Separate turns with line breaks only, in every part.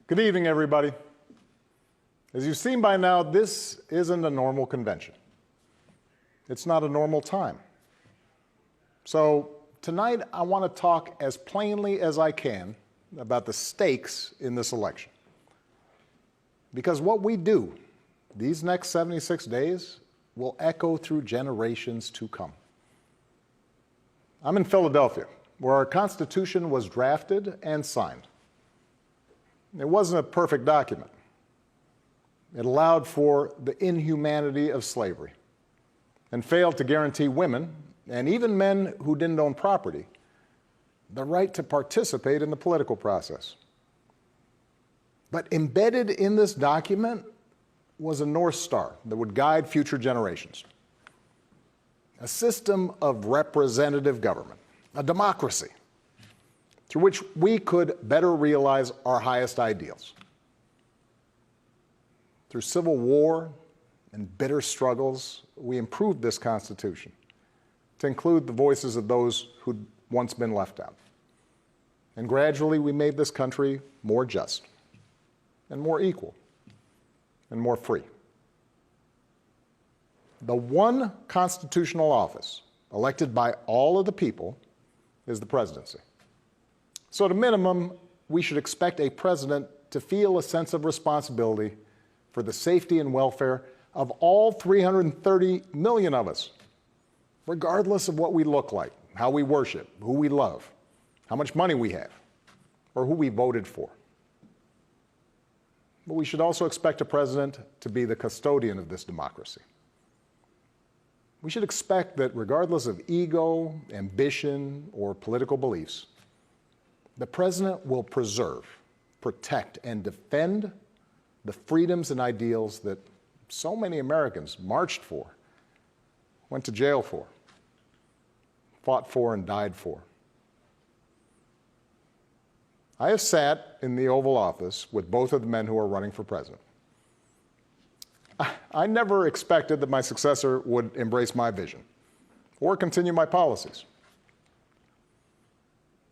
Good evening, everybody. As you've seen by now, this isn't a normal convention. It's not a normal time. So tonight, I want to talk as plainly as I can about the stakes in this election. Because what we do these next 76 days will echo through generations to come. I'm in Philadelphia, where our Constitution was drafted and signed. It wasn't a perfect document. It allowed for the inhumanity of slavery and failed to guarantee women, and even men who didn't own property, the right to participate in the political process. But embedded in this document was a North Star that would guide future generations. A system of representative government, a democracy, through which we could better realize our highest ideals. Through civil war and bitter struggles, we improved this Constitution to include the voices of those who'd once been left out. And gradually, we made this country more just and more equal and more free. The one constitutional office elected by all of the people is the presidency. So at a minimum, we should expect a president to feel a sense of responsibility for the safety and welfare of all 330 million of us, regardless of what we look like, how we worship, who we love, how much money we have, or who we voted for. But we should also expect a president to be the custodian of this democracy. We should expect that regardless of ego, ambition, or political beliefs, the president will preserve, protect, and defend the freedoms and ideals that so many Americans marched for, went to jail for, fought for, and died for. I have sat in the Oval Office with both of the men who are running for president. I never expected that my successor would embrace my vision or continue my policies.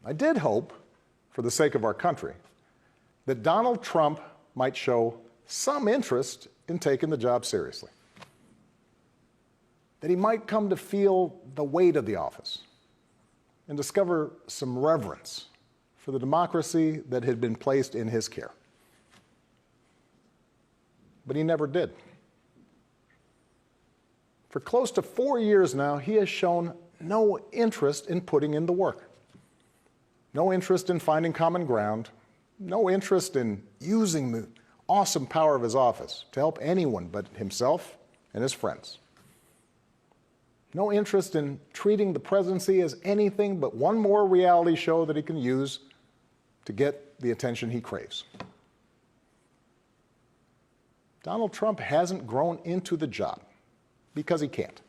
I did hope, for the sake of our country, that Donald Trump might show some interest in taking the job seriously. That he might come to feel the weight of the office and discover some reverence for the democracy that had been placed in his care. But he never did. For close to 4 years now, he has shown no interest in putting in the work. No interest in finding common ground, no interest in using the awesome power of his office to help anyone but himself and his friends. No interest in treating the presidency as anything but one more reality show that he can use to get the attention he craves. Donald Trump hasn't grown into the job because he can't.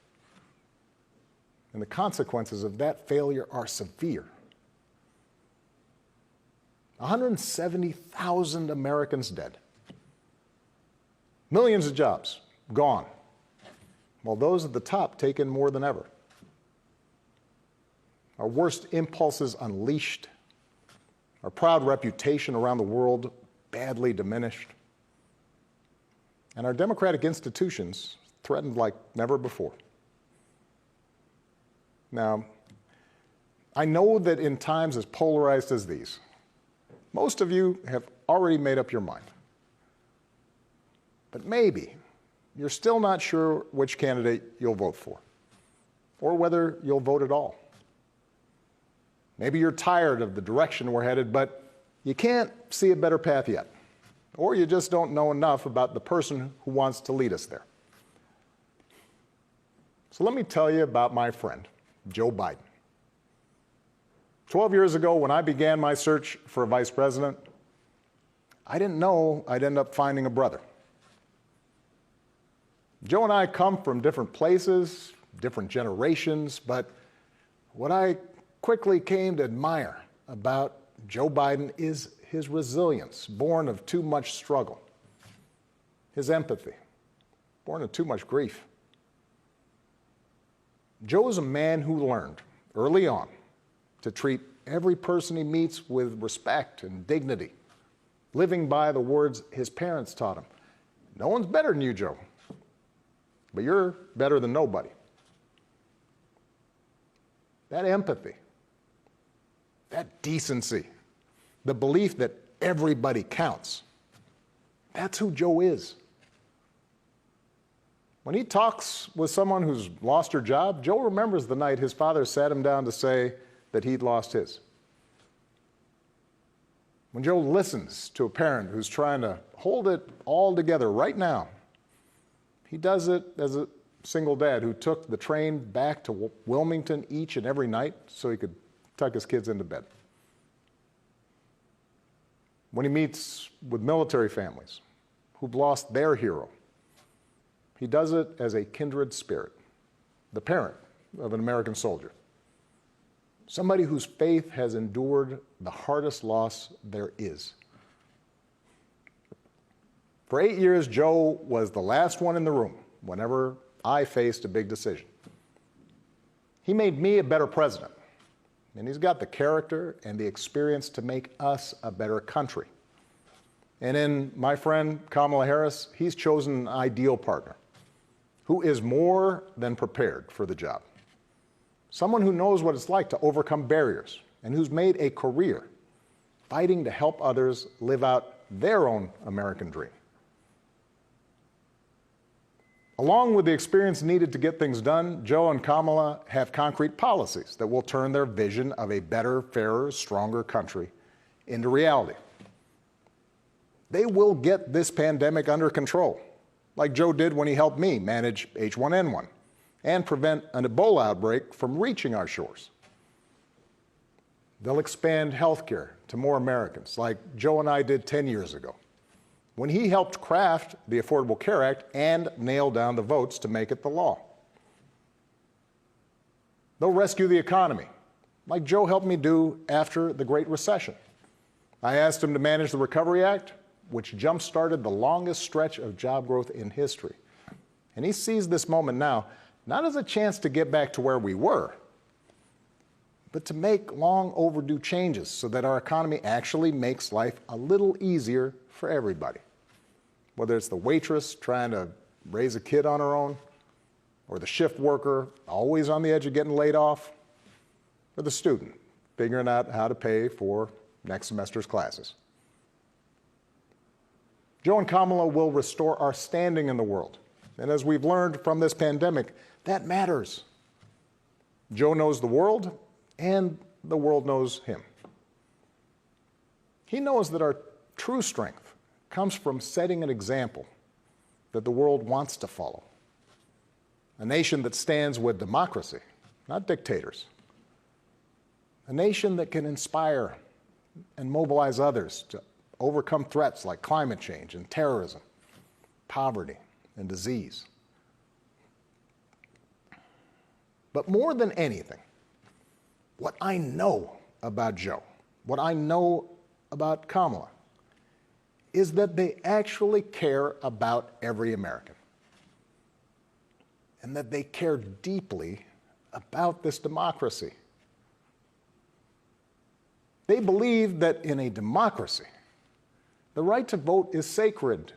And the consequences of that failure are severe. 170,000 Americans dead. Millions of jobs gone, while those at the top take in more than ever. Our worst impulses unleashed, our proud reputation around the world badly diminished, and our democratic institutions threatened like never before. Now, I know that in times as polarized as these, most of you have already made up your mind. But maybe you're still not sure which candidate you'll vote for, or whether you'll vote at all. Maybe you're tired of the direction we're headed, but you can't see a better path yet, or you just don't know enough about the person who wants to lead us there. So let me tell you about my friend, Joe Biden. 12 years ago, when I began my search for a vice president, I didn't know I'd end up finding a brother. Joe and I come from different places, different generations, but what I quickly came to admire about Joe Biden is his resilience, born of too much struggle, his empathy, born of too much grief. Joe is a man who learned early on to treat every person he meets with respect and dignity, living by the words his parents taught him. No one's better than you, Joe, but you're better than nobody. That empathy, that decency, the belief that everybody counts, that's who Joe is. When he talks with someone who's lost her job, Joe remembers the night his father sat him down to say that he'd lost his. When Joe listens to a parent who's trying to hold it all together right now, he does it as a single dad who took the train back to Wilmington each and every night so he could tuck his kids into bed. When he meets with military families who've lost their hero, he does it as a kindred spirit, the parent of an American soldier, somebody whose faith has endured the hardest loss there is. For 8 years, Joe was the last one in the room whenever I faced a big decision. He made me a better president, and he's got the character and the experience to make us a better country. And in my friend Kamala Harris, he's chosen an ideal partner who is more than prepared for the job. Someone who knows what it's like to overcome barriers and who's made a career fighting to help others live out their own American dream. Along with the experience needed to get things done, Joe and Kamala have concrete policies that will turn their vision of a better, fairer, stronger country into reality. They will get this pandemic under control, like Joe did when he helped me manage H1N1 and prevent an Ebola outbreak from reaching our shores. They'll expand health care to more Americans, like Joe and I did 10 years ago, when he helped craft the Affordable Care Act and nail down the votes to make it the law. They'll rescue the economy, like Joe helped me do after the Great Recession. I asked him to manage the Recovery Act, which jump-started the longest stretch of job growth in history. And he sees this moment now not as a chance to get back to where we were, but to make long overdue changes so that our economy actually makes life a little easier for everybody. Whether it's the waitress trying to raise a kid on her own, or the shift worker always on the edge of getting laid off, or the student figuring out how to pay for next semester's classes. Joe and Kamala will restore our standing in the world. And as we've learned from this pandemic, that matters. Joe knows the world, and the world knows him. He knows that our true strength comes from setting an example that the world wants to follow. A nation that stands with democracy, not dictators. A nation that can inspire and mobilize others to overcome threats like climate change and terrorism, poverty and disease. But more than anything, what I know about Joe, what I know about Kamala, is that they actually care about every American, and that they care deeply about this democracy. They believe that in a democracy, the right to vote is sacred,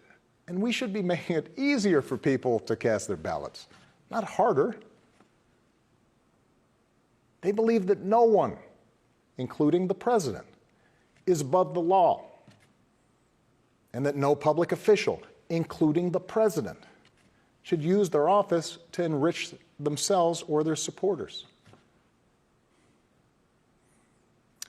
and we should be making it easier for people to cast their ballots, not harder. They believe that no one, including the president, is above the law, and that no public official, including the president, should use their office to enrich themselves or their supporters.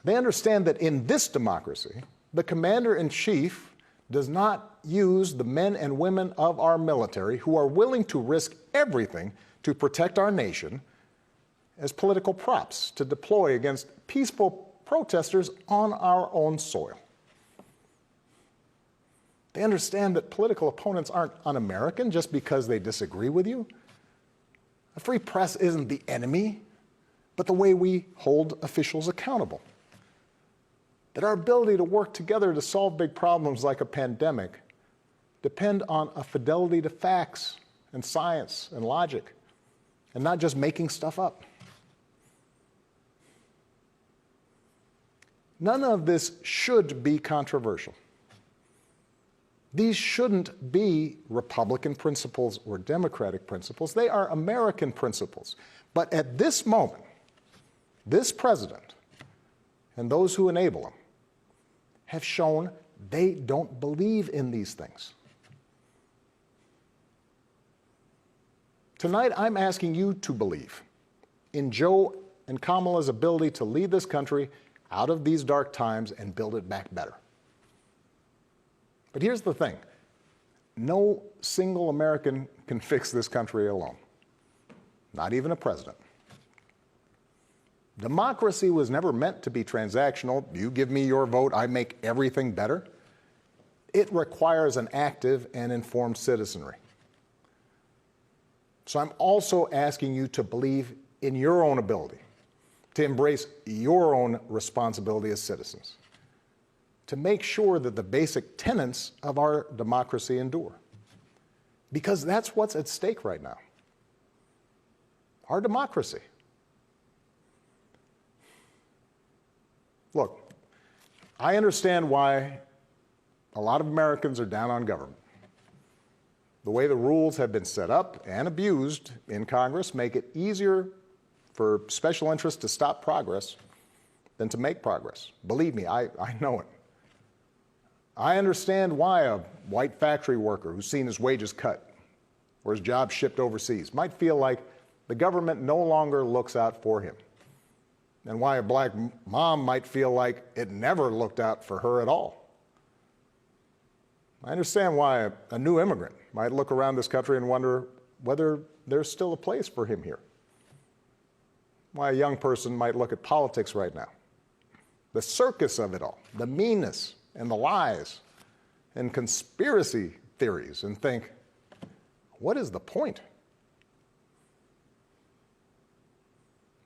They understand that in this democracy, the commander-in-chief does not use the men and women of our military who are willing to risk everything to protect our nation as political props to deploy against peaceful protesters on our own soil. They understand that political opponents aren't un-American just because they disagree with you. A free press isn't the enemy, but the way we hold officials accountable. That our ability to work together to solve big problems like a pandemic depend on a fidelity to facts and science and logic, and not just making stuff up. None of this should be controversial. These shouldn't be Republican principles or Democratic principles. They are American principles. But at this moment, this president and those who enable him have shown they don't believe in these things. Tonight, I'm asking you to believe in Joe and Kamala's ability to lead this country out of these dark times and build it back better. But here's the thing. No single American can fix this country alone, not even a president. Democracy was never meant to be transactional. You give me your vote, I make everything better. It requires an active and informed citizenry. So I'm also asking you to believe in your own ability, to embrace your own responsibility as citizens, to make sure that the basic tenets of our democracy endure. Because that's what's at stake right now. Our democracy. Look, I understand why a lot of Americans are down on government. The way the rules have been set up and abused in Congress make it easier for special interests to stop progress than to make progress. Believe me, I know it. I understand why a white factory worker who's seen his wages cut or his job shipped overseas might feel like the government no longer looks out for him, and why a black mom might feel like it never looked out for her at all. I understand why a new immigrant might look around this country and wonder whether there's still a place for him here. Why a young person might look at politics right now, the circus of it all, the meanness and the lies and conspiracy theories, and think, what is the point?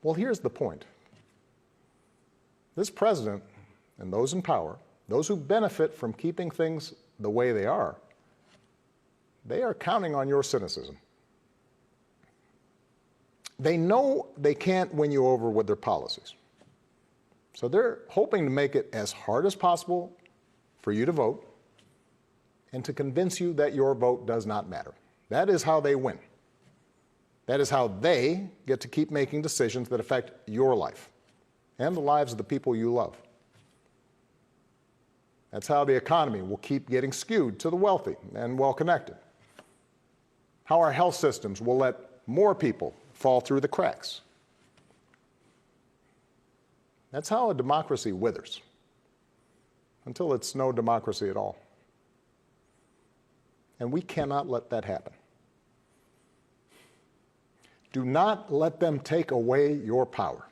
Well, here's the point. This president and those in power, those who benefit from keeping things the way they are counting on your cynicism. They know they can't win you over with their policies. So they're hoping to make it as hard as possible for you to vote and to convince you that your vote does not matter. That is how they win. That is how they get to keep making decisions that affect your life and the lives of the people you love. That's how the economy will keep getting skewed to the wealthy and well-connected. How our health systems will let more people fall through the cracks. That's how a democracy withers, until it's no democracy at all. And we cannot let that happen. Do not let them take away your power.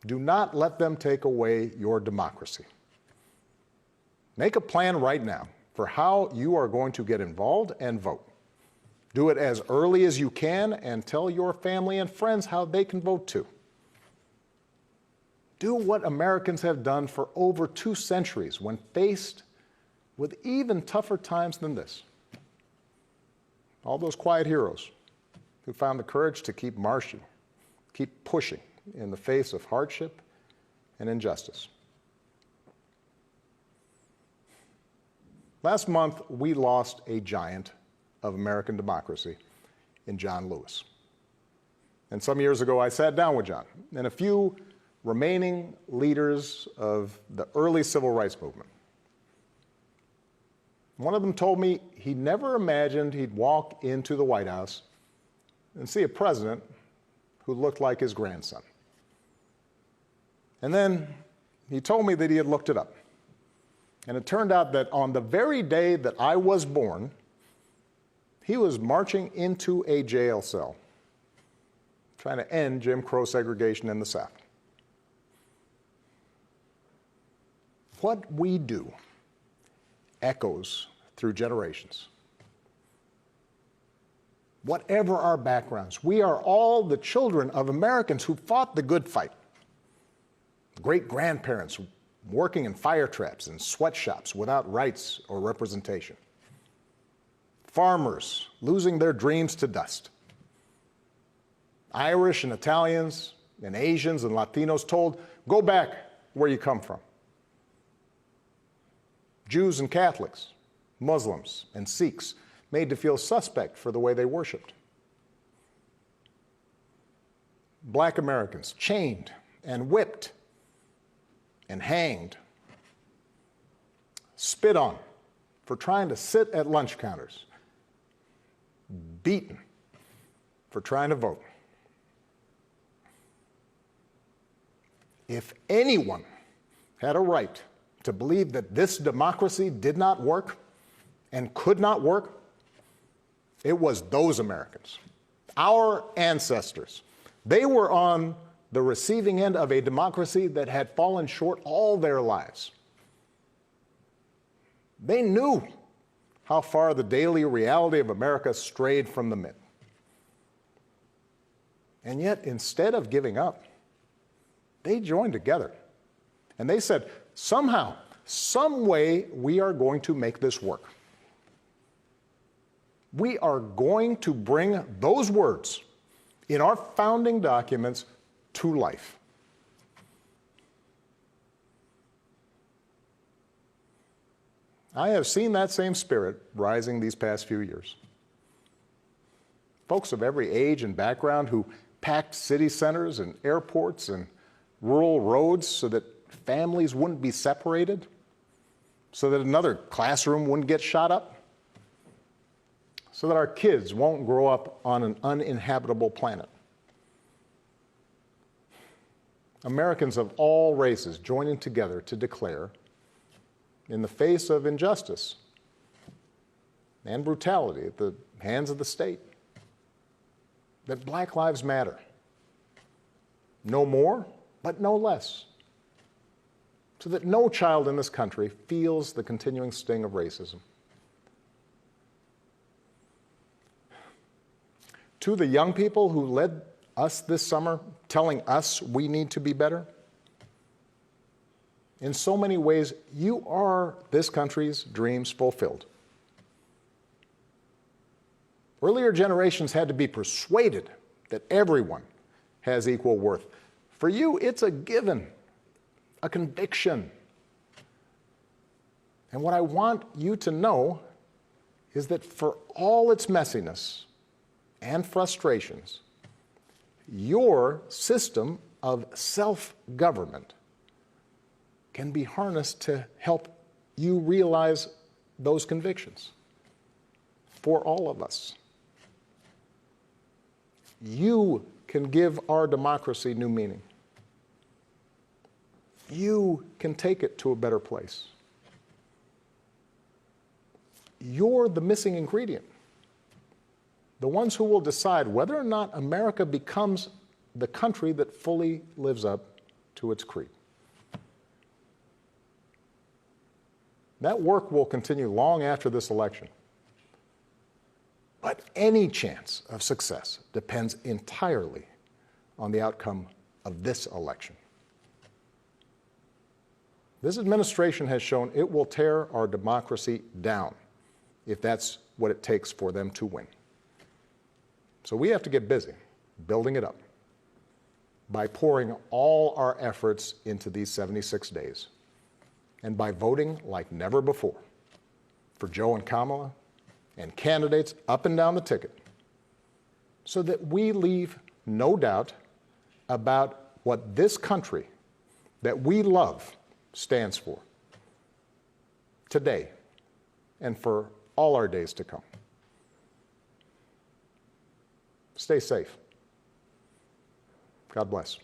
Do not let them take away your democracy. Make a plan right now for how you are going to get involved and vote. Do it as early as you can and tell your family and friends how they can vote too. Do what Americans have done for over 2 centuries when faced with even tougher times than this. All those quiet heroes who found the courage to keep marching, keep pushing in the face of hardship and injustice. Last month, we lost a giant of American democracy in John Lewis. And some years ago, I sat down with John and a few remaining leaders of the early civil rights movement. One of them told me he never imagined he'd walk into the White House and see a president who looked like his grandson. And then he told me that he had looked it up. And it turned out that on the very day that I was born, he was marching into a jail cell, trying to end Jim Crow segregation in the South. What we do echoes through generations. Whatever our backgrounds, we are all the children of Americans who fought the good fight. Great-grandparents working in fire traps and sweatshops without rights or representation. Farmers losing their dreams to dust. Irish and Italians and Asians and Latinos told, go back where you come from. Jews and Catholics Muslims, and Sikhs made to feel suspect for the way they worshiped. Black Americans chained and whipped and hanged, spit on for trying to sit at lunch counters, beaten for trying to vote. If anyone had a right to believe that this democracy did not work and could not work, it was those Americans, our ancestors. They were on the receiving end of a democracy that had fallen short all their lives. They knew how far the daily reality of America strayed from the myth. And yet, instead of giving up, they joined together. And they said, somehow, some way, we are going to make this work. We are going to bring those words in our founding documents to life. I have seen that same spirit rising these past few years. Folks of every age and background who packed city centers and airports and rural roads so that families wouldn't be separated, so that another classroom wouldn't get shot up, so that our kids won't grow up on an uninhabitable planet. Americans of all races joining together to declare, in the face of injustice and brutality at the hands of the state, that Black lives matter. No more, but no less. So that no child in this country feels the continuing sting of racism. To the young people who led us this summer, telling us we need to be better, in so many ways, you are this country's dreams fulfilled. Earlier generations had to be persuaded that everyone has equal worth. For you, it's a given, a conviction. And what I want you to know is that for all its messiness and frustrations, your system of self-government can be harnessed to help you realize those convictions for all of us. You can give our democracy new meaning. You can take it to a better place. You're the missing ingredient. The ones who will decide whether or not America becomes the country that fully lives up to its creed. That work will continue long after this election. But any chance of success depends entirely on the outcome of this election. This administration has shown it will tear our democracy down if that's what it takes for them to win. So we have to get busy building it up by pouring all our efforts into these 76 days and by voting like never before for Joe and Kamala and candidates up and down the ticket so that we leave no doubt about what this country that we love stands for today and for all our days to come. Stay safe. God bless.